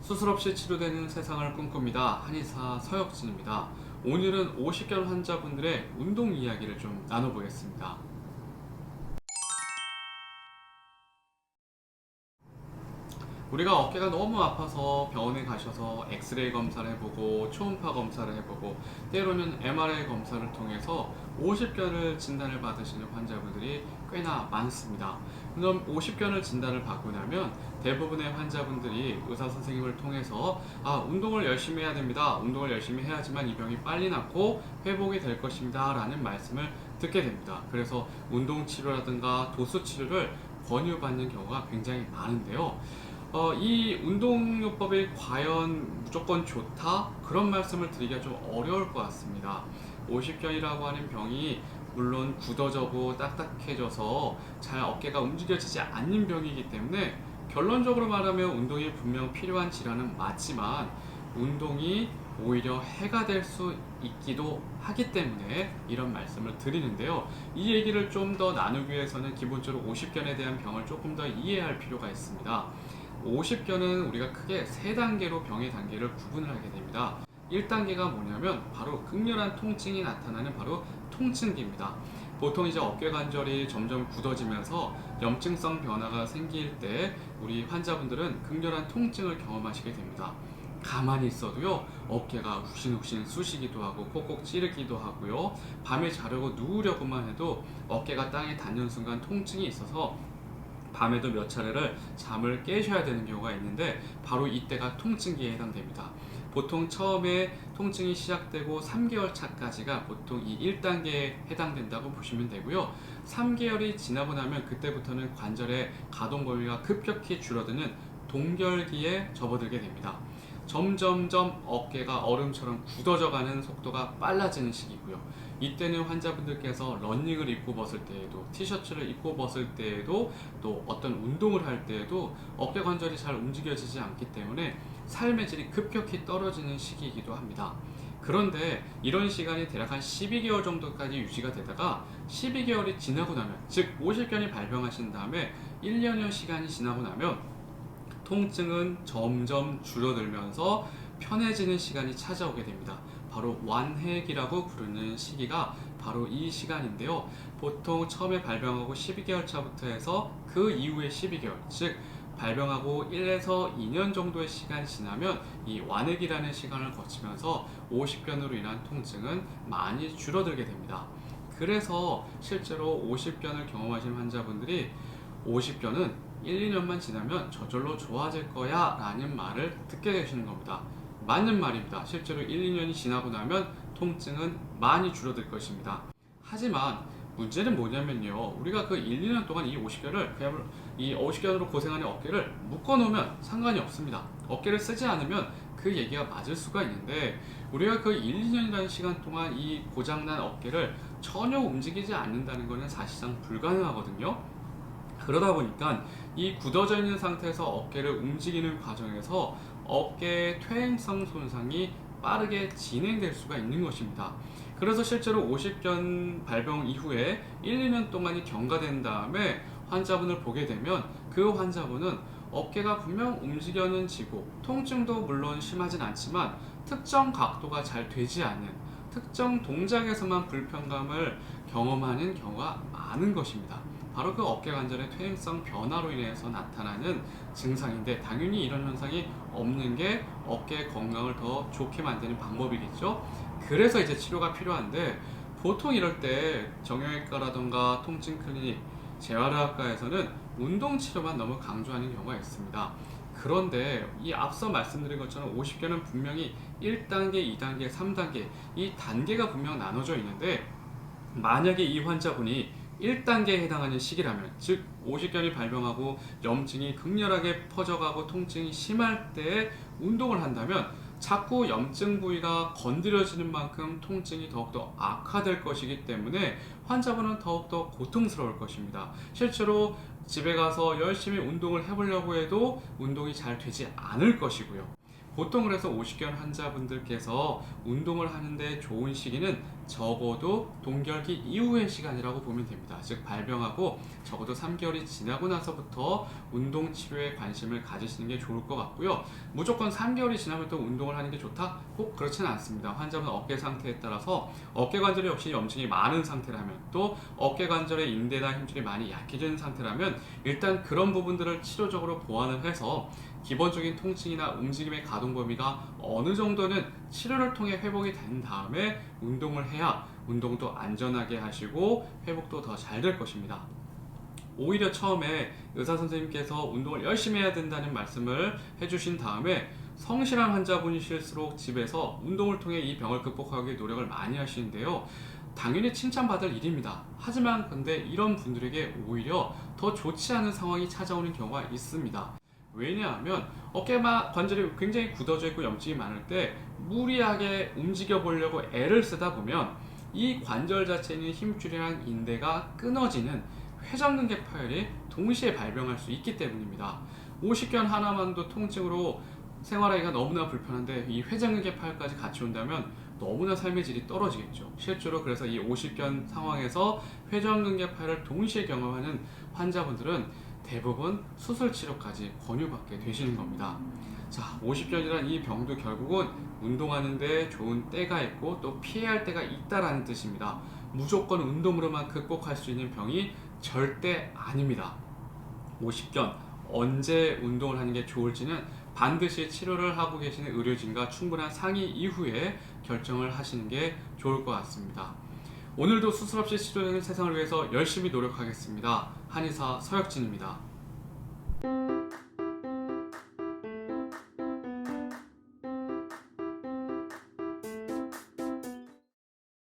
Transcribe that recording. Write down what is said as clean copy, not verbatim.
수술 없이 치료되는 세상을 꿈꿉니다. 한의사 서혁진입니다. 오늘은 오십견 환자분들의 운동 이야기를 좀 나눠보겠습니다. 우리가 어깨가 너무 아파서 병원에 가셔서 엑스레이 검사를 해보고 초음파 검사를 해보고 때로는 MRI 검사를 통해서 오십견을 진단을 받으시는 환자분들이 꽤나 많습니다. 그럼 오십견을 진단을 받고 나면 대부분의 환자분들이 의사 선생님을 통해서 운동을 열심히 해야 됩니다. 운동을 열심히 해야지만 이 병이 빨리 낫고 회복이 될 것입니다 라는 말씀을 듣게 됩니다. 그래서 운동치료라든가 도수치료를 권유받는 경우가 굉장히 많은데요. 이 운동요법이 과연 무조건 좋다? 그런 말씀을 드리기가 좀 어려울 것 같습니다. 오십견이라고 하는 병이 물론 굳어져고 딱딱해져서 잘 어깨가 움직여지지 않는 병이기 때문에 결론적으로 말하면 운동이 분명 필요한 질환은 맞지만 운동이 오히려 해가 될 수 있기도 하기 때문에 이런 말씀을 드리는데요. 이 얘기를 좀 더 나누기 위해서는 기본적으로 오십견에 대한 병을 조금 더 이해할 필요가 있습니다. 오십견은 우리가 크게 세 단계로 병의 단계를 구분을 하게 됩니다. 1단계가 뭐냐면 바로 극렬한 통증이 나타나는 바로 통증기입니다. 보통 이제 어깨 관절이 점점 굳어지면서 염증성 변화가 생길 때 우리 환자분들은 극렬한 통증을 경험하시게 됩니다. 가만히 있어도요, 어깨가 욱신욱신 쑤시기도 하고 콕콕 찌르기도 하고요, 밤에 자려고 누우려고만 해도 어깨가 땅에 닿는 순간 통증이 있어서 밤에도 몇 차례를 잠을 깨셔야 되는 경우가 있는데 바로 이때가 통증기에 해당됩니다. 보통 처음에 통증이 시작되고 3개월 차까지가 보통 이 1단계에 해당된다고 보시면 되고요. 3개월이 지나고 나면 그때부터는 관절의 가동 범위가 급격히 줄어드는 동결기에 접어들게 됩니다. 점점점 어깨가 얼음처럼 굳어져가는 속도가 빨라지는 시기고요. 이때는 환자분들께서 러닝을 입고 벗을 때에도, 티셔츠를 입고 벗을 때에도, 또 어떤 운동을 할 때에도 어깨 관절이 잘 움직여지지 않기 때문에 삶의 질이 급격히 떨어지는 시기이기도 합니다. 그런데 이런 시간이 대략 한 12개월 정도까지 유지가 되다가 12개월이 지나고 나면, 즉 오십견이 발병하신 다음에 1년여 시간이 지나고 나면 통증은 점점 줄어들면서 편해지는 시간이 찾아오게 됩니다. 바로 완해기라고 부르는 시기가 바로 이 시간인데요. 보통 처음에 발병하고 12개월 차부터 해서 그 이후에 12개월, 즉 발병하고 1에서 2년 정도의 시간이 지나면 이 완해기라는 시간을 거치면서 오십견으로 인한 통증은 많이 줄어들게 됩니다. 그래서 실제로 오십견을 경험하신 환자분들이 오십견은 1, 2년만 지나면 저절로 좋아질 거야 라는 말을 듣게 되시는 겁니다. 맞는 말입니다. 실제로 1, 2년이 지나고 나면 통증은 많이 줄어들 것입니다. 하지만 문제는 뭐냐면요, 우리가 그 1, 2년 동안 이 오십견을 그야말로 이 오십견으로 고생하는 어깨를 묶어 놓으면 상관이 없습니다. 어깨를 쓰지 않으면 그 얘기가 맞을 수가 있는데, 우리가 그 1, 2년이라는 시간 동안 이 고장난 어깨를 전혀 움직이지 않는다는 것은 사실상 불가능하거든요. 그러다 보니까 이 굳어져 있는 상태에서 어깨를 움직이는 과정에서 어깨의 퇴행성 손상이 빠르게 진행될 수가 있는 것입니다. 그래서 실제로 오십견 발병 이후에 1, 2년 동안이 경과된 다음에 환자분을 보게 되면 그 환자분은 어깨가 분명 움직여는 지고 통증도 물론 심하진 않지만 특정 각도가 잘 되지 않는, 특정 동작에서만 불편감을 경험하는 경우가 많은 것입니다. 바로 그 어깨 관절의 퇴행성 변화로 인해서 나타나는 증상인데, 당연히 이런 현상이 없는 게 어깨 건강을 더 좋게 만드는 방법이겠죠. 그래서 이제 치료가 필요한데, 보통 이럴 때 정형외과라던가 통증 클리닉, 재활의학과에서는 운동 치료만 너무 강조하는 경우가 있습니다. 그런데 이 앞서 말씀드린 것처럼 오십견은 분명히 1단계, 2단계, 3단계 이 단계가 분명 나눠져 있는데, 만약에 이 환자분이 1단계에 해당하는 시기라면, 즉 오십견이 발병하고 염증이 극렬하게 퍼져가고 통증이 심할 때 운동을 한다면 자꾸 염증 부위가 건드려지는 만큼 통증이 더욱더 악화될 것이기 때문에 환자분은 더욱더 고통스러울 것입니다. 실제로 집에 가서 열심히 운동을 해보려고 해도 운동이 잘 되지 않을 것이고요. 보통 그래서 오십견 환자분들께서 운동을 하는데 좋은 시기는 적어도 동결기 이후의 시간이라고 보면 됩니다. 즉 발병하고 적어도 3개월이 지나고 나서부터 운동 치료에 관심을 가지시는 게 좋을 것 같고요. 무조건 3개월이 지나면 또 운동을 하는 게 좋다? 꼭 그렇지는 않습니다. 환자분 어깨 상태에 따라서 어깨 관절에 역시 염증이 많은 상태라면, 또 어깨 관절의 인대나 힘줄이 많이 약해진 상태라면 일단 그런 부분들을 치료적으로 보완을 해서 기본적인 통증이나 움직임의 가동 범위가 어느 정도는 치료를 통해 회복이 된 다음에 운동을 해야 운동도 안전하게 하시고 회복도 더 잘 될 것입니다. 오히려 처음에 의사 선생님께서 운동을 열심히 해야 된다는 말씀을 해주신 다음에 성실한 환자분이실수록 집에서 운동을 통해 이 병을 극복하기 위해 노력을 많이 하시는데요. 당연히 칭찬받을 일입니다. 하지만 근데 이런 분들에게 오히려 더 좋지 않은 상황이 찾아오는 경우가 있습니다. 왜냐하면 어깨 관절이 굉장히 굳어져 있고 염증이 많을 때 무리하게 움직여 보려고 애를 쓰다 보면 이 관절 자체에 있는 힘줄이랑 인대가 끊어지는 회전근개 파열이 동시에 발병할 수 있기 때문입니다. 오십견 하나만도 통증으로 생활하기가 너무나 불편한데 이 회전근개 파열까지 같이 온다면 너무나 삶의 질이 떨어지겠죠. 실제로 그래서 이 오십견 상황에서 회전근개 파열을 동시에 경험하는 환자분들은 대부분 수술 치료까지 권유받게 되시는 겁니다. 자, 오십견이란 이 병도 결국은 운동하는데 좋은 때가 있고 또 피해야 할 때가 있다라는 뜻입니다. 무조건 운동으로만 극복할 수 있는 병이 절대 아닙니다. 오십견 언제 운동을 하는 게 좋을지는 반드시 치료를 하고 계시는 의료진과 충분한 상의 이후에 결정을 하시는 게 좋을 것 같습니다. 오늘도 수술 없이 치료되는 세상을 위해서 열심히 노력하겠습니다. 한의사 서혁진입니다.